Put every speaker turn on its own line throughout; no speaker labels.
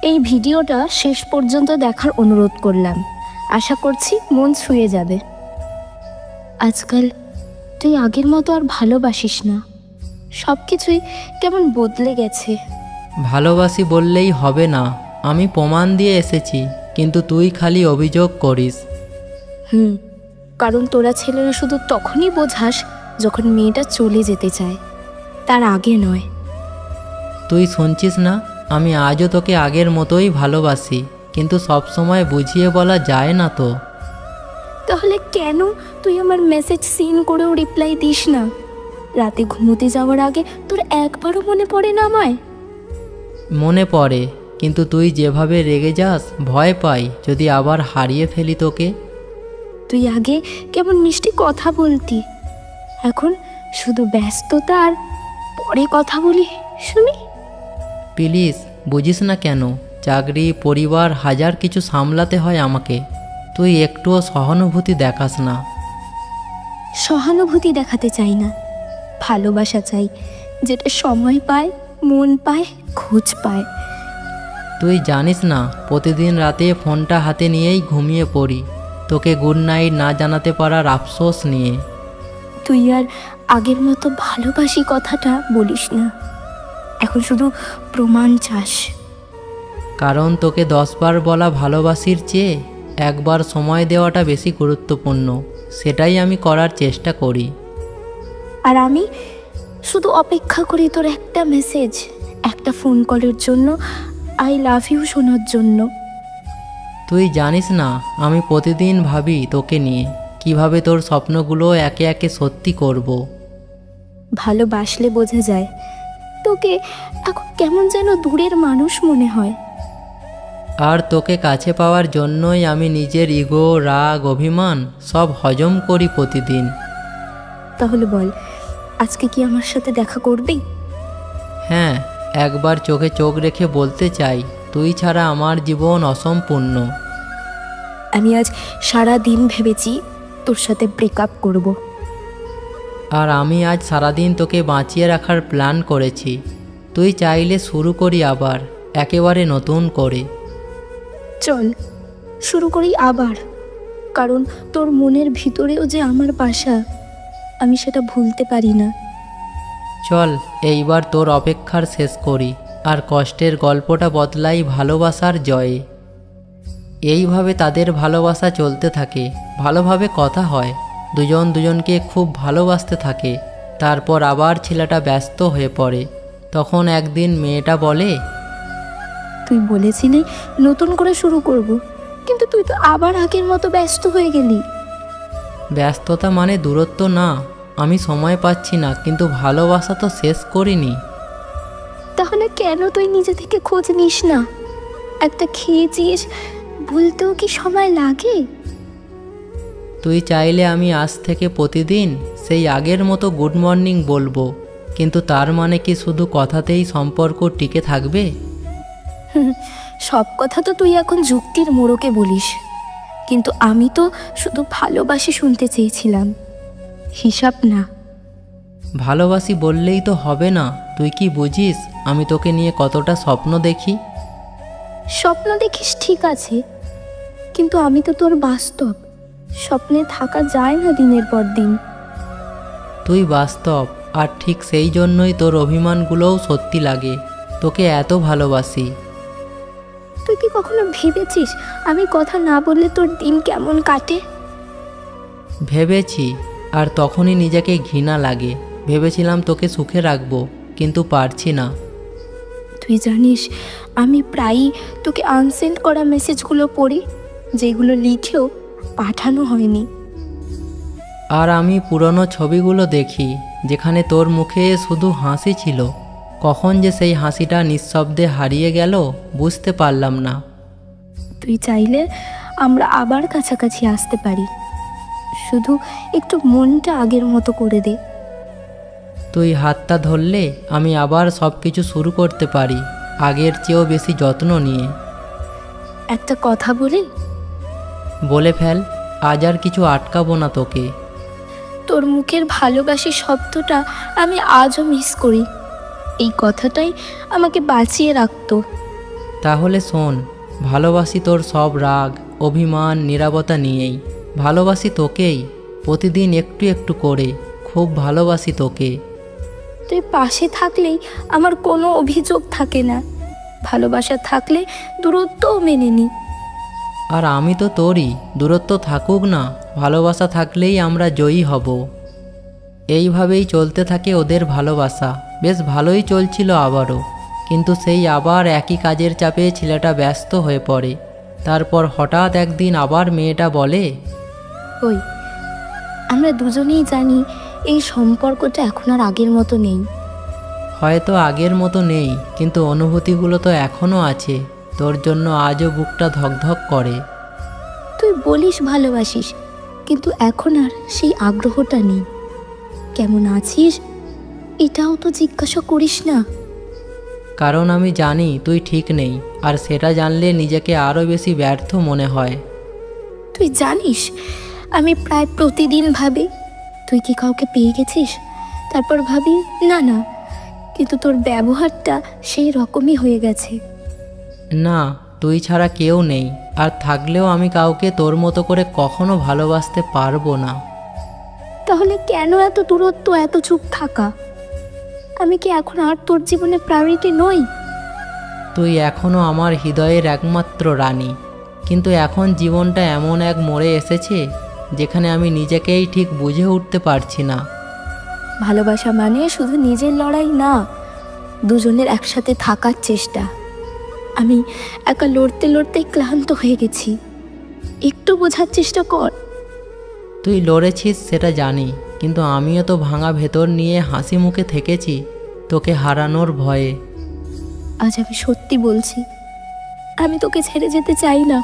এই ভিডিওটা শেষ পর্যন্ত দেখার অনুরোধ করলাম। আশা করছি মন ছুঁয়ে যাবে। আজকাল তুই আগের মতো আর ভালোবাসিস না, সব কিছুই কেমন বদলে গেছে।
ভালোবাসি বললেই হবে না, আমি প্রমাণ দিয়ে এসেছি, কিন্তু তুই খালি অভিযোগ করিস।
কারণ তোরা ছেলেরা শুধু তখনই বোঝাস যখন মেয়েটা চলে যেতে চায়, তার আগে নয়।
তুই শুনছিস না, আমি আজও তোকে আগের মতোই ভালোবাসি, কিন্তু সব সময় বুঝিয়ে বলা যায় না তো।
তাহলে কেন তুই আমার মেসেজ সিন করেও রিপ্লাই দিস না? রাতে ঘুমোতে যাওয়ার আগে তোর একবারও মনে পড়ে না আমায়?
মনে পড়ে, কিন্তু তুই যেভাবে রেগে যাস, ভয় পাই যদি আবার হারিয়ে ফেলি তোকে।
তুই আগে কেমন মিষ্টি কথা বলতি, এখন শুধু ব্যস্ততা আর পরে কথা বলি শুনি।
প্লিজ, বুঝিস না কেন? চাকরি, পরিবার, হাজার কিছু সামলাতে হয় আমাকে। তুই একটুও সহানুভূতি দেখাস না।
সহানুভূতি দেখাতে চাই না, ভালোবাসা চাই, যেটা সময় পায়, মন পায়, খোঁজ পায়।
তুই জানিস না, প্রতিদিন রাতে ফোনটা হাতে নিয়েই ঘুমিয়ে পড়ি, তোকে গুড নাইট না জানাতে পারার আফসোস নিয়ে।
তুই আর আগের মতো ভালোবাসি কথাটা বলিস না, এখন শুধু প্রমাণ চাস।
কারণ তোকে 10 বার বলা ভালোবাসির চেয়ে একবার সময় দেওয়াটা বেশি গুরুত্বপূর্ণ, সেটাই আমি করার চেষ্টা করি।
আর আমি শুধু অপেক্ষা করি তোর একটা মেসেজ, একটা ফোন কলের জন্য, আই লাভ ইউ শোনার জন্য।
তুই জানিস না, আমি প্রতিদিন ভাবি তোকে নিয়ে, কিভাবে তোর স্বপ্নগুলো একে একে সত্যি করব।
ভালোবাসলে বোঝা যায়, তোকে এখন কেমন যেন দূরের মানুষ মনে হয়।
আর তোকে কাছে পাওয়ার জন্যই আমি নিজের ইগো, রাগ, অভিমান সব হজম করি প্রতিদিন।
তাহলে বল, আজকে কি আমার সাথে দেখা করবি?
হ্যাঁ, একবার চোখে চোখ রেখে বলতে চাই, তুই ছাড়া আমার জীবন অসম্পূর্ণ।
আমি আজ সারা দিন ভেবেছি তোর সাথে ব্রেকআপ করব।
আর আমি আজ সারাদিন তোকে বাঁচিয়ে রাখার প্ল্যান করেছি। তুই চাইলে শুরু করি আবার, একেবারে নতুন করে।
চল শুরু করি আবার, কারণ তোর মনের ভিতরেও যে আমার বাসা, আমি সেটা ভুলতে পারি না।
চল এইবার তোর অপেক্ষার শেষ করি, আর কষ্টের গল্পটা বদলাই ভালোবাসার জয়ে। এইভাবে তাদের ভালোবাসা চলতে থাকে, ভালোভাবে কথা হয়, দুজন দুজনকে খুব ভালোবাসতে থাকে। তারপর আবার ছেলেটা ব্যস্ত হয়ে পড়ে। তখন একদিন মেয়েটা বলে,
তুই বলেছিলি নতুন করে শুরু করব, কিন্তু তুই তো আবার আগের মতো ব্যস্ত হয়ে গেলি।
ব্যস্ততা মানে দূরত্ব না, আমি সময় পাচ্ছি না, কিন্তু ভালোবাসা তো শেষ করিনি।
তাহলে কেন তুই নিজে থেকে খোঁজ নিস না? একটা খেয়েছিস বলতেও কি সময় লাগে?
তুই চাইলে আমি আজ থেকে প্রতিদিন সেই আগের মতো গুড মর্নিং বলবো, কিন্তু তার মানে কি শুধু কথাতেই সম্পর্ক টিকে থাকবে?
সব কথা তো তুই এখন যুক্তির মোড়কে বলিস, কিন্তু আমি তো শুধু ভালোবাসি শুনতে চেয়েছিলাম, হিসাব না।
ভালোবাসি বললেই তো হবে না, তুই কি বুঝিস আমি তোকে নিয়ে কতটা স্বপ্ন দেখি?
স্বপ্ন দেখিস ঠিক আছে, কিন্তু আমি তো তোর বাস্তব, স্বপ্নে থাকা যায় না দিনের পর দিন।
তুই বাস্তব, আর ঠিক সেই জন্যই তোর অভিমানগুলোও সত্যি লাগে, তোকে এত ভালোবাসি।
তুই কি কখনো ভেবেছিস আমি কথা না বললে তোর দিন কেমন কাটে?
ভেবেছি, আর তখনই নিজেকে ঘৃণা লাগে। ভেবেছিলাম তোকে সুখে রাখবো, কিন্তু পারছি না।
তুই জানিস, আমি প্রায়ই তোকে আনসেন্ড করা মেসেজগুলো পড়ি, যেগুলো লিখলেও পাঠানো হয়নি।
আর আমি পুরনো ছবিগুলো দেখি, যেখানে তোর মুখে শুধু হাসি ছিল। কখন যে সেই হাসিটা নিঃশব্দে হারিয়ে গেল বুঝতে পারলাম না।
তুই চাইলে আমরা আবার কাছাকাছি আসতে পারি, শুধু একটু মনটা আগের মতো করে দে।
তুই হাতটা ধরলে আমি আবার সব কিছু শুরু করতে পারি, আগের চেয়েও বেশি যত্ন নিয়ে।
একটা কথা বলি?
বলে ফেল, আজ আর কিছু আটকাবো না তোকে।
তোর মুখের ভালোবাসি শব্দটা আমি আজও মিস করি। এই কথাটাই আমাকে বাঁচিয়ে রাখতো।
তাহলে শোন, ভালোবাসি তোর সব রাগ, অভিমান, নীরবতা নিয়েই। ভালোবাসি তোকেই, প্রতিদিন একটু একটু করে। খুব ভালোবাসি তোকে।
তুই পাশে থাকলেই আমার কোনো অভিযোগ থাকে না। ভালোবাসা থাকলে দূরত্বও মেনে নি।
আর আমি তো তোরই, দূরত্ব থাকুক না, ভালোবাসা থাকলেই আমরা জয়ী হব। এইভাবেই চলতে থাকে ওদের ভালোবাসা। বেশ ভালোই চলছিল আবারও, কিন্তু সেই আবার একই কাজের চাপে ছেলেটা ব্যস্ত হয়ে পড়ে। তারপর হঠাৎ একদিন আবার মেয়েটা বলে,
ওই, আমরা দুজনেই জানি এই সম্পর্কটা এখন আর আগের মতো নেই।
হয়তো আগের মতো নেই, কিন্তু অনুভূতিগুলো তো এখনও আছে। তোর জন্য আজও বুকটা ধকধক করে।
তুই বলিস ভালোবাসিস, কিন্তু এখন আর সেই আগ্রহটা নেই। কেমন আছিস এটাও তো জিজ্ঞাসা করিস না।
কারণ আমি জানি তুই ঠিক নেই, আর সেটা জানলে নিজেকে আরও বেশি ব্যর্থ মনে হয়।
তুই জানিস আমি প্রায় প্রতিদিন ভাবি তুই কি কাউকে পেয়ে গেছিস, তারপর ভাবি না না, কিন্তু তোর ব্যবহারটা সেই রকমই হয়ে গেছে।
না, তুই ছাড়া কেউ নেই, আর থাকলেও আমি কাউকে তোর মতো করে কখনো ভালোবাসতে পারবো না।
তাহলে কেন এত দূরত্ব, এত চুপ থাকা? আমি কি এখন আর তোর জীবনে প্রায়োরিটি নই?
তুই এখনও আমার হৃদয়ের একমাত্র রানী, কিন্তু এখন জীবনটা এমন এক মোড়ে এসেছে যেখানে আমি নিজেকেই ঠিক বুঝে উঠতে পারছি না।
ভালোবাসা মানে শুধু নিজের লড়াই না, দুজনের একসাথে থাকার চেষ্টা। আমি একা লড়তে লড়তে ক্লান্ত হয়ে গেছি। একটু বোঝার চেষ্টা কর।
তুই লড়েছিস সেটা জানি, কিন্তু আমিও তো ভাঙা ভেতর নিয়ে হাসি মুখে থেকেছি তোকে হারানোর ভয়ে।
আজ আমি সত্যি বলছি, আমি তোকে ছেড়ে যেতে চাই না,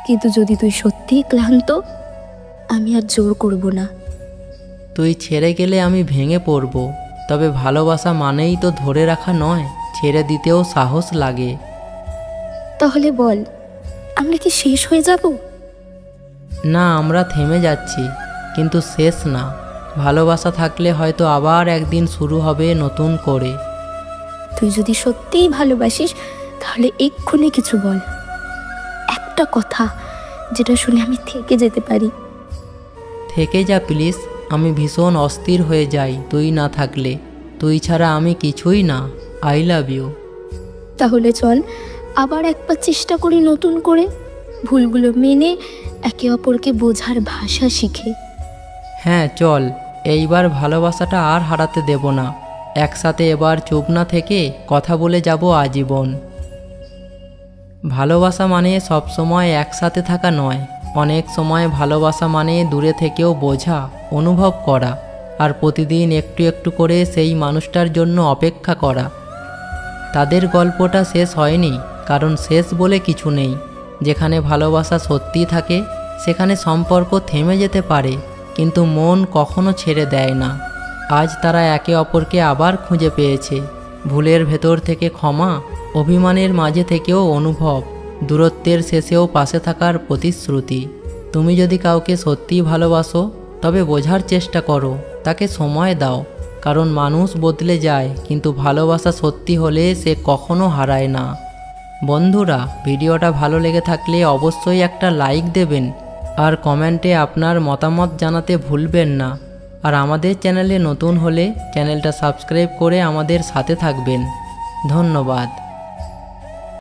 কিন্তু যদি তুই সত্যিই ক্লান্ত, আমি আর জোর করব না।
তুই ছেড়ে গেলে আমি ভেঙে পড়ব, তবে ভালোবাসা মানেই তো ধরে রাখা নয়, ছেড়ে দিতেও সাহস লাগে।
তাহলে বল, আমরা কি শেষ হয়ে যাব?
না, আমরা থেমে যাচ্ছি, কিন্তু শেষ না। ভালোবাসা থাকলে হয়তো আবার একদিন শুরু হবে নতুন করে।
তুই যদি সত্যিই ভালোবাসিস তাহলে এক্ষুনি কিছু বল, একটা কথা যেটা শুনে আমি থেকে যেতে পারি।
থেকে যা প্লিজ, আমি ভীষণ অস্থির হয়ে যাই তুই না থাকলে। তুই ছাড়া আমি কিছুই না। I love you.
তাহলে চল আবার একবার চেষ্টা করি নতুন করে, ভুলগুলো মেনে একে অপরকে বোঝার ভাষা শিখে।
হ্যাঁ চল, এইবার ভালোবাসাটা আর হারাতে দেব না। একসাথে এবার চুপ না থেকে কথা বলে যাব আজীবন। ভালোবাসা মানে সবসময় একসাথে থাকা নয়, অনেক সময় ভালোবাসা মানে দূরে থেকেও বোঝা, অনুভব করা, আর প্রতিদিন একটু একটু করে সেই মানুষটার জন্য অপেক্ষা করা। তাদের গল্পটা শেষ হয়নি, কারণ শেষ বলে কিছু নেই। যেখানে ভালোবাসা সত্যি থাকে সেখানে সম্পর্ক থেমে যেতে পারে, কিন্তু মন কখনো ছেড়ে দেয় না। আজ তারা একে অপরকে আবার খুঁজে পেয়েছে। ভুলের ভেতর থেকে ক্ষমা, অভিমানের মাঝে থেকেও অনুভব, দূরত্বের শেষেও পাশে থাকার প্রতিশ্রুতি। তুমি যদি কাউকে সত্যিই ভালোবাসো তবে বোঝার চেষ্টা করো, তাকে সময় দাও, কারণ মানুষ বদলে যায়, কিন্তু ভালোবাসা সত্যি হলে সে কখনো হারায় না। বন্ধুরা, ভিডিওটা ভালো লেগে থাকলে অবশ্যই একটা লাইক দেবেন, আর কমেন্টে আপনার মতামত জানাতে ভুলবেন না। আর আমাদের চ্যানেলে নতুন হলে চ্যানেলটা সাবস্ক্রাইব করে আমাদের সাথে থাকবেন। ধন্যবাদ।